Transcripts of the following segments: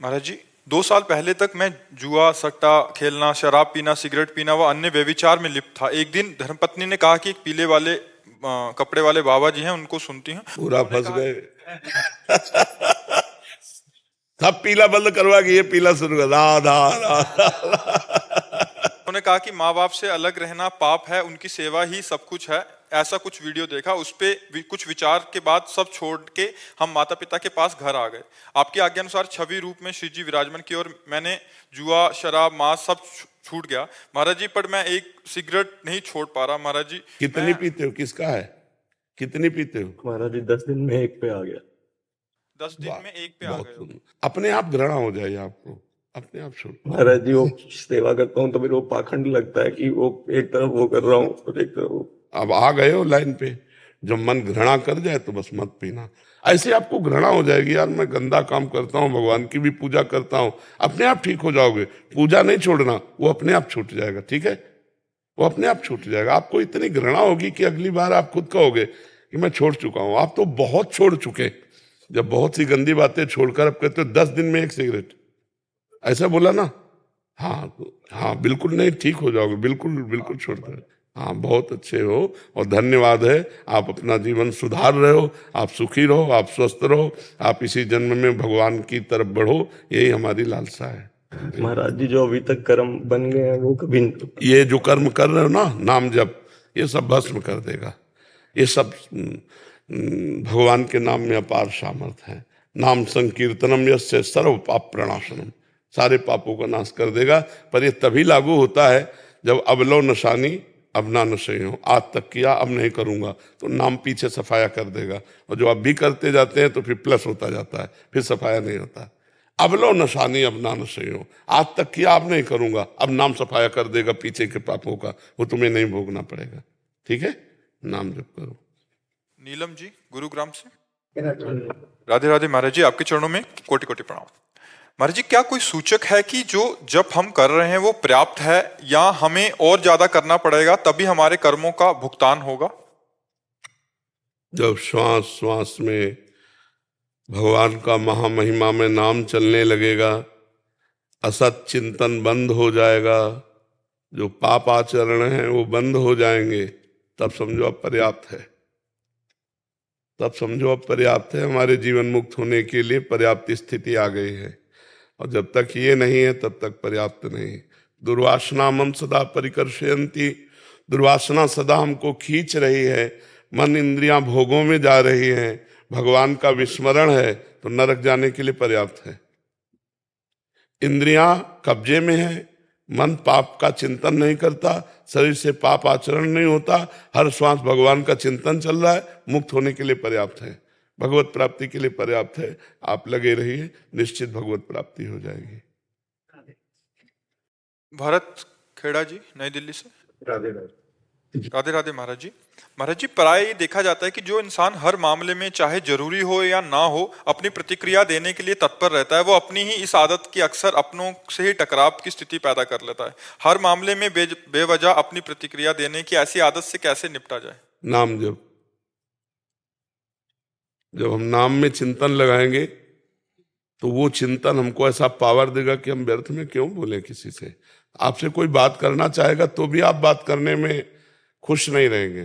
महाराज जी, 2 साल पहले तक मैं जुआ, सट्टा खेलना, शराब पीना, सिगरेट पीना व अन्य व्यभिचार में लिप्त था। एक दिन धर्मपत्नी ने कहा कि एक पीले वाले कपड़े वाले बाबा जी हैं, उनको सुनती हूँ। पूरा फंस गए। सब पीला बंद करवा के ये पीला शुरू कर, राधा राधा। उन्होंने कहा कि माँ बाप से अलग रहना पाप है, उनकी सेवा ही सब कुछ है। ऐसा कुछ वीडियो देखा, उस पे कुछ विचार के बाद सब छोड़ के हम माता पिता के पास घर आ गए। आपकी आज्ञा अनुसार छवि रूप में श्री जी विराजमान की और मैंने जुआ, शराब, मांस सब छूट गया महाराज जी। पर मैं एक सिगरेट नहीं छोड़ पा रहा महाराज जी। कितनी पीते हो? किसका है? कितनी पीते हो? महाराज जी 10 दिन में एक पे आ गया। 10 दिन में एक पे आ गए। अपने आप घृणा हो जाए आपको, अपने आप छोड़। महाराज जी वो सेवा करता हूँ तो मेरे को पाखंड लगता है कि वो एक तरफ वो कर रहा हूँ और एक तरफ वो। अब आ गए हो लाइन पे। जब मन घृणा कर जाए तो बस मत पीना। ऐसे आपको घृणा हो जाएगी, यार मैं गंदा काम करता हूँ, भगवान की भी पूजा करता हूँ। अपने आप ठीक हो जाओगे। पूजा नहीं छोड़ना, वो अपने आप छूट जाएगा। ठीक है, वो अपने आप छूट जाएगा। आपको इतनी घृणा होगी कि अगली बार आप खुद कहोगे कि मैं छोड़ चुका हूं। आप तो बहुत छोड़ चुके। जब बहुत सी गंदी बातें छोड़कर अब कहते हो 10 दिन में एक सिगरेट, ऐसा बोला ना? हाँ हाँ, बिल्कुल नहीं, ठीक हो जाओगे, बिल्कुल बिल्कुल छोड़ दो। हाँ, बहुत अच्छे हो और धन्यवाद है। आप अपना जीवन सुधार रहे हो, आप सुखी रहो, आप स्वस्थ रहो, आप इसी जन्म में भगवान की तरफ बढ़ो, यही हमारी लालसा है। महाराज जी जो अभी तक कर्म बन गए हैं वो कभी नहीं, ये जो कर्म कर रहे हो ना, नाम जप, ये सब भस्म कर देगा। ये सब भगवान के नाम में अपार सामर्थ्य है। नाम संकीर्तनम यस्य सर्व पाप प्रणाशनम, सारे पापों का नाश कर देगा। पर ये तभी लागू होता है जब अबलो नशानी अब ना नशे हो, आज तक किया अब नहीं करूंगा, तो नाम पीछे सफाया कर देगा। और जो अब भी करते जाते हैं तो फिर प्लस होता जाता है, फिर सफाया नहीं होता। अब लो नशानी अब ना नशे हो, आज तक किया अब नहीं करूंगा, अब नाम सफाया कर देगा पीछे के पापों का, वो तुम्हें नहीं भोगना पड़ेगा। ठीक है, नाम जप करो। नीलम जी गुरुग्राम से। राधे राधे महाराज जी, आपके चरणों में कोटि कोटि प्रणाम। महाराज जी, क्या कोई सूचक है कि जो जब हम कर रहे हैं वो पर्याप्त है या हमें और ज्यादा करना पड़ेगा तभी हमारे कर्मों का भुगतान होगा? जब श्वास श्वास में भगवान का महामहिमा में नाम चलने लगेगा, असत चिंतन बंद हो जाएगा, जो पाप आचरण है वो बंद हो जाएंगे, तब समझो अब पर्याप्त है। तब समझो अब पर्याप्त है। हमारे जीवन मुक्त होने के लिए पर्याप्त स्थिति आ गई है। और जब तक ये नहीं है तब तक पर्याप्त नहीं। दुर्वासना मम सदा परिकर्षयन्ति, दुर्वासना सदा हमको खींच रही है। मन इंद्रियां भोगों में जा रही हैं, भगवान का विस्मरण है तो नरक जाने के लिए पर्याप्त है। इंद्रियां कब्जे में है, मन पाप का चिंतन नहीं करता, शरीर से पाप आचरण नहीं होता, हर श्वास भगवान का चिंतन चल रहा है, मुक्त होने के लिए पर्याप्त है, भगवत प्राप्ति के लिए पर्याप्त है। आप लगे रहिए, निश्चित भगवत प्राप्ति हो जाएगी। भरत खेड़ा जी नई दिल्ली से। राधे राधे। राधे राधे महाराज जी। महाराज जी, प्राय ये देखा जाता है कि जो इंसान हर मामले में चाहे जरूरी हो या ना हो अपनी प्रतिक्रिया देने के लिए तत्पर रहता है, वो अपनी ही इस आदत की अक्सर अपनों से ही टकराव की स्थिति पैदा कर लेता है। हर मामले में बेवजह अपनी प्रतिक्रिया देने की ऐसी आदत से कैसे निपटा जाए? नाम जब हम नाम में चिंतन लगाएंगे तो वो चिंतन हमको ऐसा पावर देगा कि हम व्यर्थ में क्यों बोले किसी से। आपसे कोई बात करना चाहेगा तो भी आप बात करने में खुश नहीं रहेंगे।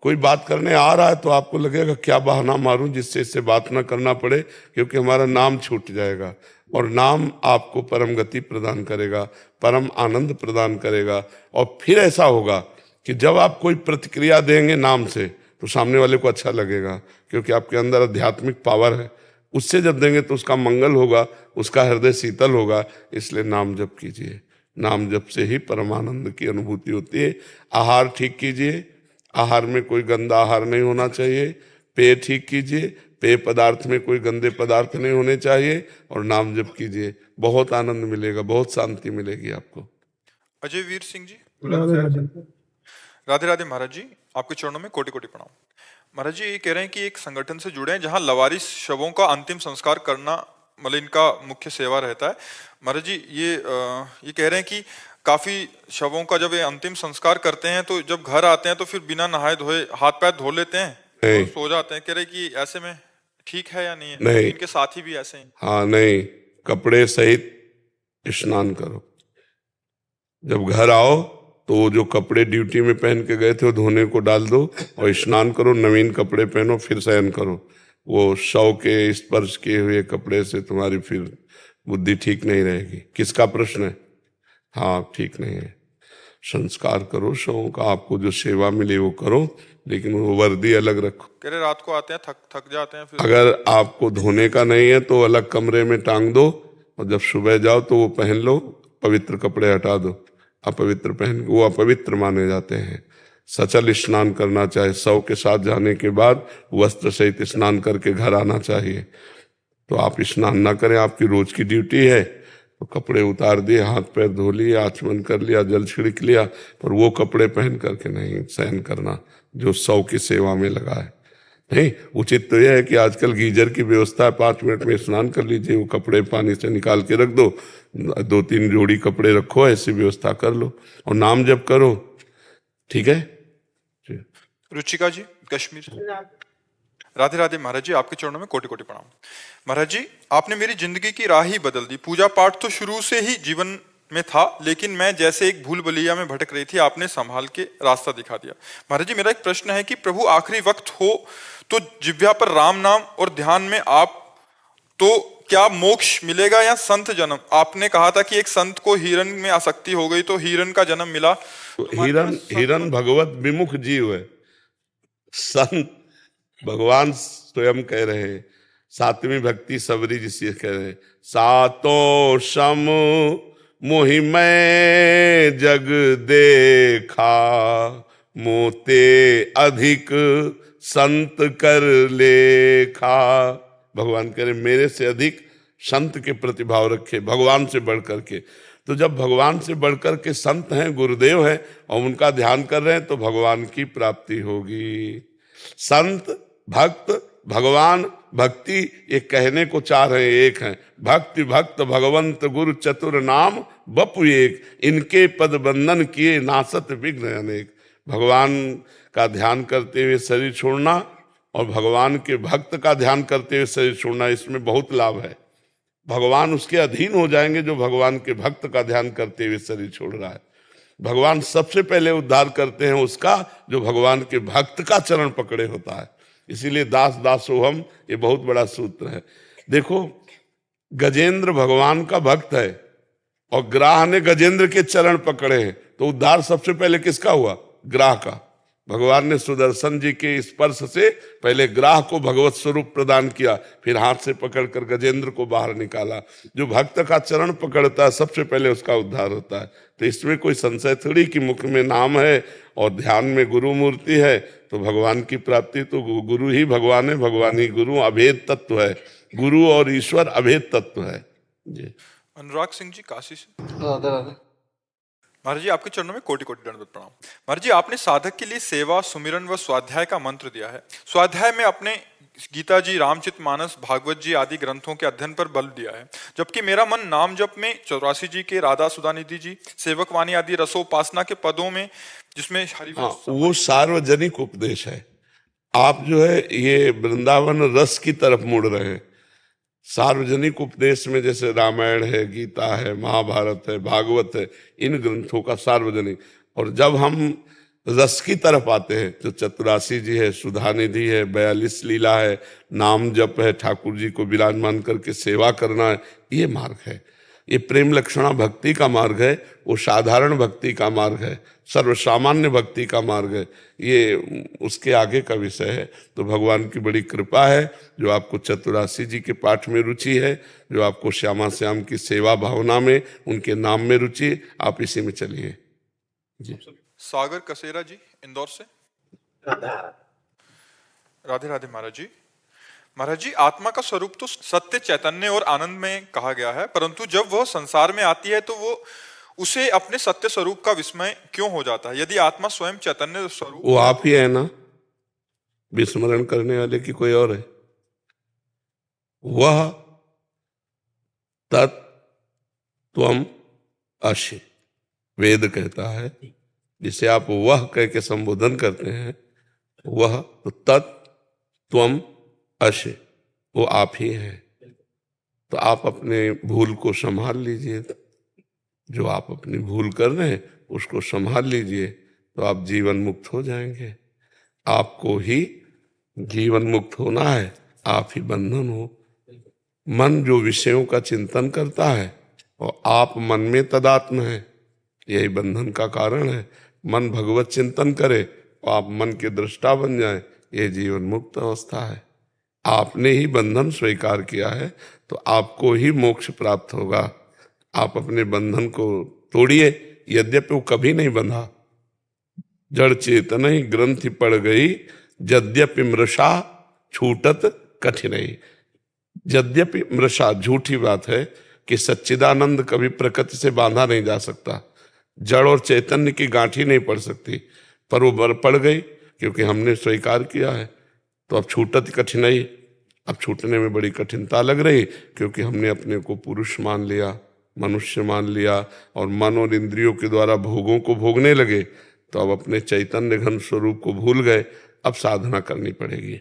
कोई बात करने आ रहा है तो आपको लगेगा क्या बहाना मारूं जिससे इससे बात ना करना पड़े, क्योंकि हमारा नाम छूट जाएगा। और नाम आपको परम गति प्रदान करेगा, परम आनंद प्रदान करेगा। और फिर ऐसा होगा कि जब आप कोई प्रतिक्रिया देंगे नाम से तो सामने वाले को अच्छा लगेगा, क्योंकि आपके अंदर आध्यात्मिक पावर है। उससे जब देंगे तो उसका मंगल होगा, उसका हृदय शीतल होगा। इसलिए नाम जप कीजिए। नाम जप से ही परमानंद की अनुभूति होती है। आहार ठीक कीजिए, आहार में कोई गंदा आहार नहीं होना चाहिए। पेय ठीक कीजिए, पेय पदार्थ में कोई गंदे पदार्थ नहीं होने चाहिए। और नाम जप कीजिए, बहुत आनंद मिलेगा, बहुत शांति मिलेगी आपको। अजय वीर सिंह जी। राधे राधे महाराज जी, आपके चरणों में कोटि कोटि प्रणाम। महाराज जी, ये कह रहे हैं कि एक संगठन से जुड़े हैं जहां लवारिस शवों का अंतिम संस्कार करना मतलब इनका मुख्य सेवा रहता है। महाराज जी, ये कह रहे हैं कि काफी शवों का जब ये अंतिम संस्कार करते हैं तो जब घर आते हैं तो फिर बिना नहाए धोए हाथ पैर धो लेते हैं तो सो जाते हैं। कह रहे कि ऐसे में ठीक है या नहीं है? नहीं। इनके साथी भी ऐसे हैं। हाँ नहीं, कपड़े सहित स्नान करो। जब घर आओ तो वो जो कपड़े ड्यूटी में पहन के गए थे वो धोने को डाल दो और स्नान करो, नवीन कपड़े पहनो, फिर शयन करो। वो शव के स्पर्श किए हुए कपड़े से तुम्हारी फिर बुद्धि ठीक नहीं रहेगी। किसका प्रश्न है? हाँ, ठीक नहीं है। संस्कार करो शवों का, आपको जो सेवा मिले वो करो, लेकिन वो वर्दी अलग रखो। कह रहे रात को आते हैं, थक जाते हैं, फिर अगर आपको धोने का नहीं है तो अलग कमरे में टांग दो, और जब सुबह जाओ तो वो पहन लो, पवित्र कपड़े हटा दो। अपवित्र पहन वो अपवित्र माने जाते हैं। सचल स्नान करना चाहिए। शव के साथ जाने के बाद वस्त्र सहित स्नान करके घर आना चाहिए। तो आप स्नान ना करें, आपकी रोज की ड्यूटी है, तो कपड़े उतार दिए, हाथ पैर धो लिए, आचमन कर लिया, जल छिड़क लिया, पर वो कपड़े पहन करके नहीं शयन करना जो शव की सेवा में लगा है। नहीं, उचित तो यह है कि आजकल गीजर की व्यवस्था है, 5 मिनट में स्नान कर लीजिए, वो कपड़े पानी से निकाल के रख दो, 2-3 जोड़ी कपड़े रखो, ऐसी व्यवस्था कर लो और नाम जप करो। ठीक है। रुचिका जी, कश्मीर। राधे राधे महाराज जी, आपके चरणों में कोटि कोटि प्रणाम। महाराज जी, आपने मेरी जिंदगी की राह ही बदल दी। पूजा पाठ तो शुरू से ही जीवन में था, लेकिन मैं जैसे एक भूल भुलैया में भटक रही थी, आपने संभाल के रास्ता दिखा दिया। महाराज जी, मेरा एक प्रश्न है कि प्रभु आखिरी वक्त हो तो जिह्वा पर राम नाम और ध्यान में आप, तो क्या मोक्ष मिलेगा या संत जन्म? आपने कहा था कि एक संत को हिरण में आसक्ति हो गई तो हिरण का जन्म मिला। हिरण भगवत विमुख जीव है। संत भगवान स्वयं कह रहे हैं, 7वीं भक्ति सबरी जिसे कह रहे हैं, सातों सम मोहि मैं जग देखा, मोते अधिक संत कर लेखा। भगवान कह रहे मेरे से अधिक संत के प्रतिभाव रखे, भगवान से बढ़ करके। तो जब भगवान से बढ़कर के संत हैं, गुरुदेव हैं, और उनका ध्यान कर रहे हैं तो भगवान की प्राप्ति होगी। संत, भक्त, भगवान, भक्ति ये कहने को चाह रहे हैं, एक हैं। भक्ति भक्त भगवंत गुरु चतुर नाम बपु एक, इनके पद बंधन किए नासत विघ्न अनेक। भगवान का ध्यान करते हुए शरीर छोड़ना और भगवान के भक्त का ध्यान करते हुए शरीर छोड़ना, इसमें बहुत लाभ है। भगवान उसके अधीन हो जाएंगे जो भगवान के भक्त का ध्यान करते हुए शरीर छोड़ रहा है। भगवान सबसे पहले उद्धार करते हैं उसका जो भगवान के भक्त का चरण पकड़े होता है। इसीलिए दास दासोहम ये बहुत बड़ा सूत्र है। देखो, गजेंद्र भगवान का भक्त है और ग्राह ने गजेंद्र के चरण पकड़े हैं, तो उद्धार सबसे पहले किसका हुआ? ग्राह का। भगवान ने सुदर्शन जी के स्पर्श से पहले ग्राह को भगवत स्वरूप प्रदान किया, फिर हाथ से पकड़कर गजेंद्र को बाहर निकाला। जो भक्त का चरण पकड़ता है सबसे पहले उसका उद्धार होता है। तो इसमें कोई संशय थोड़ी कि मुख में नाम है और ध्यान में गुरु मूर्ति है तो भगवान की प्राप्ति। तो गुरु ही भगवान है, भगवान ही गुरु, अभेद तत्व है। गुरु और ईश्वर अभेद तत्व है जी। अनुराग सिंह जी, काशी से। राधे राधे महाराज जी, आपके चरणों में कोटि कोटि दंडवत प्रणाम। महाराज जी, आपने साधक के लिए सेवा, सुमिरन व स्वाध्याय का मंत्र दिया है। स्वाध्याय में अपने गीता जी, रामचरितमानस, भागवत जी आदि ग्रंथों के अध्ययन पर बल दिया है, जबकि मेरा मन नाम जप में 84 जी के, राधा सुधानिधि जी, सेवक वाणी आदि रसोपासना के पदों में, जिसमें हरिवंश। वो सार्वजनिक उपदेश है। आप जो है ये वृंदावन रस की तरफ मुड़ रहे हैं। सार्वजनिक उपदेश में जैसे रामायण है, गीता है, महाभारत है, भागवत है, इन ग्रंथों का सार्वजनिक। और जब हम रस की तरफ आते हैं तो 84 जी है, सुधानिधि है, 42 लीला है, नाम जप है, ठाकुर जी को विराजमान करके सेवा करना है, ये मार्ग है। ये प्रेम लक्षणा भक्ति का मार्ग है, वो साधारण भक्ति का मार्ग है, सर्वसामान्य भक्ति का मार्ग है। ये उसके आगे का विषय है। तो भगवान की बड़ी कृपा है जो आपको 84 जी के पाठ में रुचि है, जो आपको श्यामा श्याम की सेवा भावना में, उनके नाम में रुचि, आप इसी में चलिए जी। सागर कसेरा जी, इंदौर से। राधे राधे महाराज जी। महाराज जी, आत्मा का स्वरूप तो सत्य, चैतन्य और आनंद में कहा गया है, परंतु जब वह संसार में आती है तो वो उसे अपने सत्य स्वरूप का विस्मय क्यों हो जाता है? यदि आत्मा स्वयं चैतन्य स्वरूप, वो आप ही है ना, विस्मरण करने वाले की कोई और है? वह तत्त्वम् असि, वेद कहता है। जिसे आप वह कह के संबोधन करते हैं, वह तो तत्त्वम् असि, वो आप ही है। तो आप अपने भूल को संभाल लीजिए, जो आप अपनी भूल कर रहे हैं उसको संभाल लीजिए, तो आप जीवन मुक्त हो जाएंगे। आपको ही जीवन मुक्त होना है, आप ही बंधन हो। मन जो विषयों का चिंतन करता है और आप मन में तदात्म है, यही बंधन का कारण है। मन भगवत चिंतन करे और आप मन के दृष्टा बन जाए, ये जीवन मुक्त अवस्था है। आपने ही बंधन स्वीकार किया है तो आपको ही मोक्ष प्राप्त होगा। आप अपने बंधन को तोड़िए, यद्यपि वो कभी नहीं बंधा। जड़ चेतन ही ग्रंथि पड़ गई, यद्यपि मृषा छूटत कठिनाई। यद्यपि मृषा, झूठी बात है कि सच्चिदानंद कभी प्रकृति से बांधा नहीं जा सकता, जड़ और चैतन्य की गांठी नहीं पड़ सकती, पर वो पड़ गई क्योंकि हमने स्वीकार किया है। तो अब छूटत कठिनाई, अब छूटने में बड़ी कठिनता लग रही क्योंकि हमने अपने को पुरुष मान लिया, मनुष्य मान लिया और मन और इंद्रियों के द्वारा भोगों को भोगने लगे, तो अब अपने चैतन्य घन स्वरूप को भूल गए। अब साधना करनी पड़ेगी।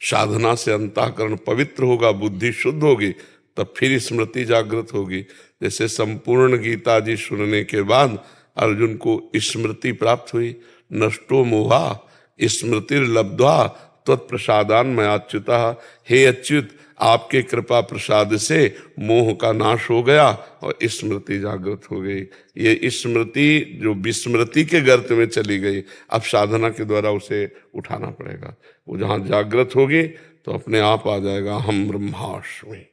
साधना से अंतःकरण पवित्र होगा, बुद्धि शुद्ध होगी, तब फिर स्मृति जागृत होगी। जैसे संपूर्ण गीता जी सुनने के बाद अर्जुन को स्मृति प्राप्त हुई, नष्टो मोहा स्मृतिर्लब्ध्वा त्वत्प्रसादान मयाच्युतः। हे अच्युत, आपके कृपा प्रसाद से मोह का नाश हो गया और स्मृति जागृत हो गई। ये स्मृति जो विस्मृति के गर्त में चली गई, अब साधना के द्वारा उसे उठाना पड़ेगा। वो जहाँ जागृत होगी तो अपने आप आ जाएगा, हम ब्रह्मास्मि,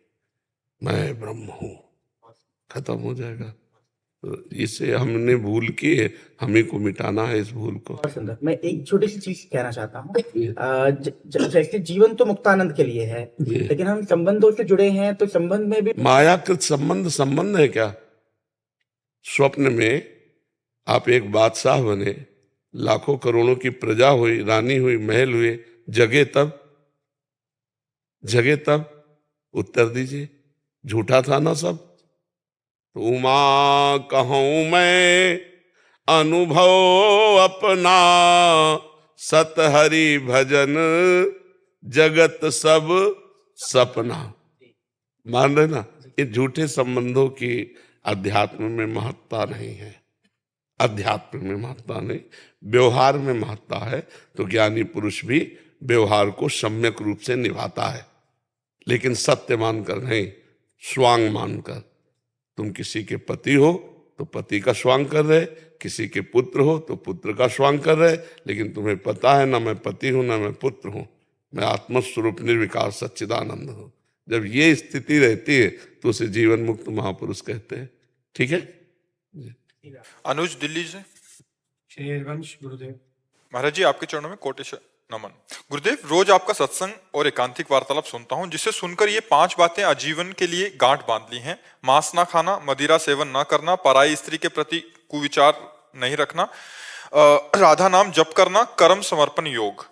मैं ब्रह्म हूँ, खत्म हो जाएगा। तो इसे हमने भूल की है, हम ही को मिटाना है इस भूल को। बहुत सुंदर। मैं एक छोटी सी चीज कहना चाहता हूँ। जैसे जीवन तो मुक्तानंद के लिए है, लेकिन हम संबंधों से जुड़े हैं, तो संबंध में भी मायाकृत संबंध है क्या? स्वप्न में आप एक बादशाह बने, लाखों करोड़ों की प्रजा हुई, रानी हुई, महल हुए, जगे तब उत्तर दीजिए, झूठा था ना सब? तो उमा कहूं मैं अनुभव अपना, सत हरि भजन जगत सब सपना। मान रहे ना? ये झूठे संबंधों की अध्यात्म में महत्ता नहीं है। अध्यात्म में महत्ता नहीं, व्यवहार में महत्ता है। तो ज्ञानी पुरुष भी व्यवहार को सम्यक रूप से निभाता है, लेकिन सत्य मानकर नहीं, स्वांग मानकर। तुम किसी के पति हो तो पति का स्वांग कर रहे, किसी के पुत्र हो तो पुत्र का स्वांग कर रहे, लेकिन तुम्हें पता है ना मैं पति हूं ना मैं पुत्र हूं, मैं आत्मस्वरूप निर्विकार सच्चिदानंद हूं। जब ये स्थिति रहती है तो उसे जीवन मुक्त महापुरुष कहते हैं। ठीक है। अनुज दिल्ली से। शेरवंश गुरुदेव। महाराज जी, आपके चरणों में कोटि नमन। गुरुदेव, रोज आपका सत्संग और एकांतिक वार्तालाप सुनता हूं, जिसे सुनकर ये 5 बातें आजीवन के लिए गांठ बांध ली हैं। मांस ना खाना, मदिरा सेवन ना करना, पराई स्त्री के प्रति कुविचार नहीं रखना, राधा नाम जप करना, कर्म समर्पण योग।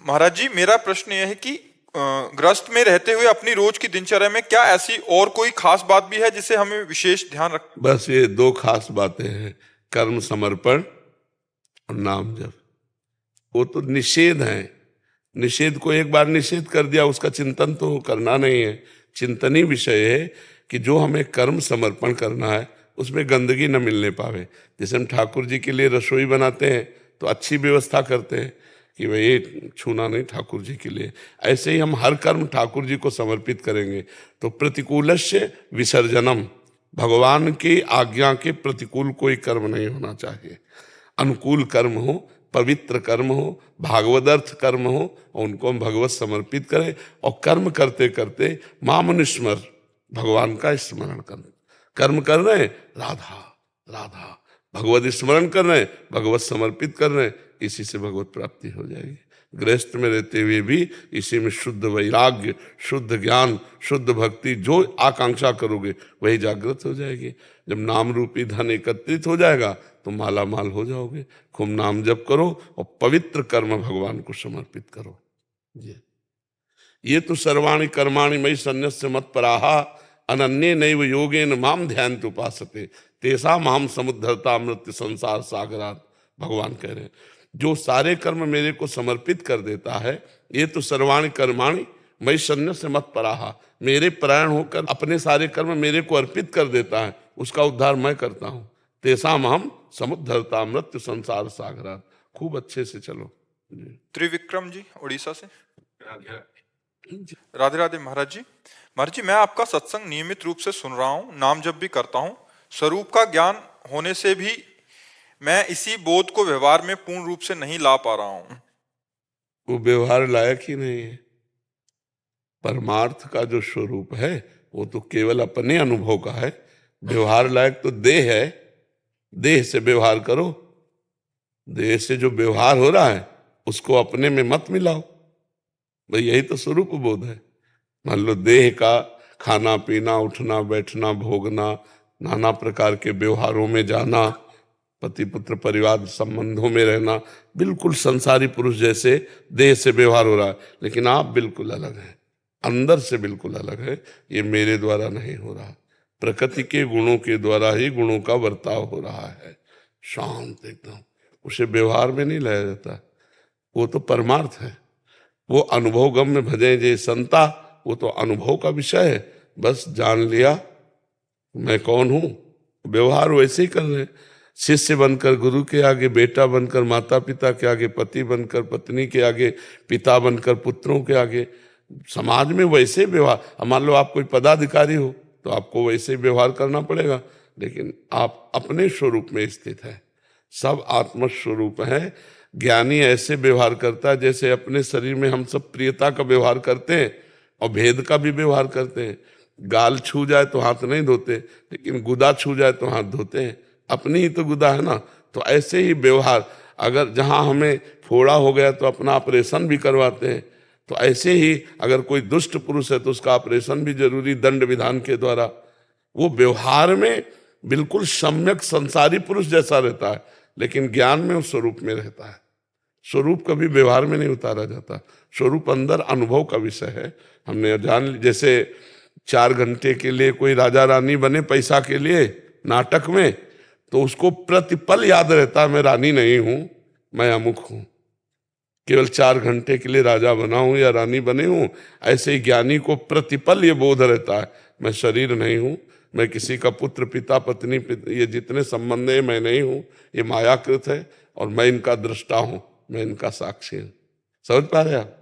महाराज जी, मेरा प्रश्न यह है कि ग्रस्त में रहते हुए अपनी रोज की दिनचर्या में क्या ऐसी और कोई खास बात भी है जिसे हमें विशेष ध्यान रख? बस ये 2 खास बातें हैं, कर्म समर्पण और नाम जप। वो तो निषेध है। निषेध को एक बार निषेध कर दिया, उसका चिंतन तो करना नहीं है। चिंतनी विषय है कि जो हमें कर्म समर्पण करना है उसमें गंदगी न मिलने पावे। जैसे हम ठाकुर जी के लिए रसोई बनाते हैं तो अच्छी व्यवस्था करते हैं कि भाई ये छूना नहीं ठाकुर जी के लिए, ऐसे ही हम हर कर्म ठाकुर जी को समर्पित करेंगे। तो प्रतिकूलस्य विसर्जनम, भगवान की आज्ञा के प्रतिकूल कोई कर्म नहीं होना चाहिए। अनुकूल कर्म हो, पवित्र कर्म हो, भागवदर्थ कर्म हो, और उनको हम भगवत समर्पित करें। और कर्म करते करते मामनुस्मर, भगवान का स्मरण कर। कर्म कर रहे हैं राधा राधा, भगवत स्मरण कर रहे हैं, भगवत समर्पित कर रहे हैं, इसी से भगवत प्राप्ति हो जाएगी। गृहस्थ में रहते हुए भी इसी में शुद्ध वैराग्य, शुद्ध ज्ञान, शुद्ध भक्ति, जो आकांक्षा करोगे वही जागृत हो जाएगी। जब नाम रूपी धन एकत्रित हो जाएगा तो माला माल हो जाओगे। खूब नाम जप करो और पवित्र कर्म भगवान को समर्पित करो। ये तो सर्वाणि कर्माणि मयि सन्न्यस्य मत्पराहा, अनन्ये नैव योगेन माम ध्यायन्ति उपासते, तेषां माम समुद्धरता मृत्यु संसार सागरात्। भगवान कह रहे हैं जो सारे कर्म मेरे को समर्पित कर देता है, ये तो सर्वाणि कर्माणि मयि सन्न्यस्य मत्पराहा, मेरे परायण होकर अपने सारे कर्म मेरे को अर्पित कर देता है, उसका उद्धार मैं करता हूं। तेसाम हम समुद्धरता मृत्यु संसार सागरा। खूब अच्छे से चलो। त्रिविक्रम जी उड़ीसा से। राधे राधे महाराज जी। महाराज जी, मैं आपका सत्संग नियमित रूप से सुन रहा हूँ, नाम जप भी करता हूँ। स्वरूप का ज्ञान होने से भी मैं इसी बोध को व्यवहार में पूर्ण रूप से नहीं ला पा रहा हूँ। वो व्यवहार लायक ही नहीं है। परमार्थ का जो स्वरूप है वो तो केवल अपने अनुभव का है। व्यवहार लायक तो देह है, देह से व्यवहार करो। देह से जो व्यवहार हो रहा है उसको अपने में मत मिलाओ। भाई यही तो स्वरूप बोध है। मान लो देह का खाना पीना उठना बैठना भोगना, नाना प्रकार के व्यवहारों में जाना, पति पुत्र परिवार संबंधों में रहना, बिल्कुल संसारी पुरुष जैसे देह से व्यवहार हो रहा है, लेकिन आप बिल्कुल अलग हैं, अंदर से बिल्कुल अलग है। ये मेरे द्वारा नहीं हो रहा, प्रकृति के गुणों के द्वारा ही गुणों का बर्ताव हो रहा है। शांत एकदम, उसे व्यवहार में नहीं लाया जाता। वो तो परमार्थ है। वो अनुभव गम में भजे जे संता, वो तो अनुभव का विषय है। बस जान लिया मैं कौन हूं, व्यवहार वैसे ही कर रहे हैं। शिष्य बनकर गुरु के आगे, बेटा बनकर माता पिता के आगे, पति बनकर पत्नी के आगे, पिता बनकर पुत्रों के आगे, समाज में वैसे व्यवहार। अब मान लो आप कोई पदाधिकारी हो तो आपको वैसे व्यवहार करना पड़ेगा, लेकिन आप अपने स्वरूप में स्थित है। सब आत्मस्वरूप है। ज्ञानी ऐसे व्यवहार करता है जैसे अपने शरीर में हम सब प्रियता का व्यवहार करते हैं और भेद का भी व्यवहार करते हैं। गाल छू जाए तो हाथ नहीं धोते, लेकिन गुदा छू जाए तो हाथ धोते हैं। अपनी ही तो गुदा है ना। तो ऐसे ही व्यवहार, अगर जहां हमें फोड़ा हो गया तो अपना ऑपरेशन भी करवाते हैं। तो ऐसे ही अगर कोई दुष्ट पुरुष है तो उसका ऑपरेशन भी जरूरी, दंड विधान के द्वारा। वो व्यवहार में बिल्कुल सम्यक संसारी पुरुष जैसा रहता है, लेकिन ज्ञान में उस स्वरूप में रहता है। स्वरूप कभी व्यवहार में नहीं उतारा जाता। स्वरूप अंदर अनुभव का विषय है। हमने जान, जैसे 4 घंटे के लिए कोई राजा रानी बने पैसा के लिए नाटक में, तो उसको प्रतिपल याद रहता है मैं रानी नहीं हूं, मैं अमुक हूं। केवल 4 घंटे के लिए राजा बना हूं या रानी बने हूं। ऐसे ही ज्ञानी को प्रतिपल ये बोध रहता है मैं शरीर नहीं हूं, मैं किसी का पुत्र पिता पत्नी ये जितने संबंध है मैं नहीं हूं, ये मायाकृत है और मैं इनका दृष्टा हूं, मैं इनका साक्षी हूं। समझ पा रहे आप?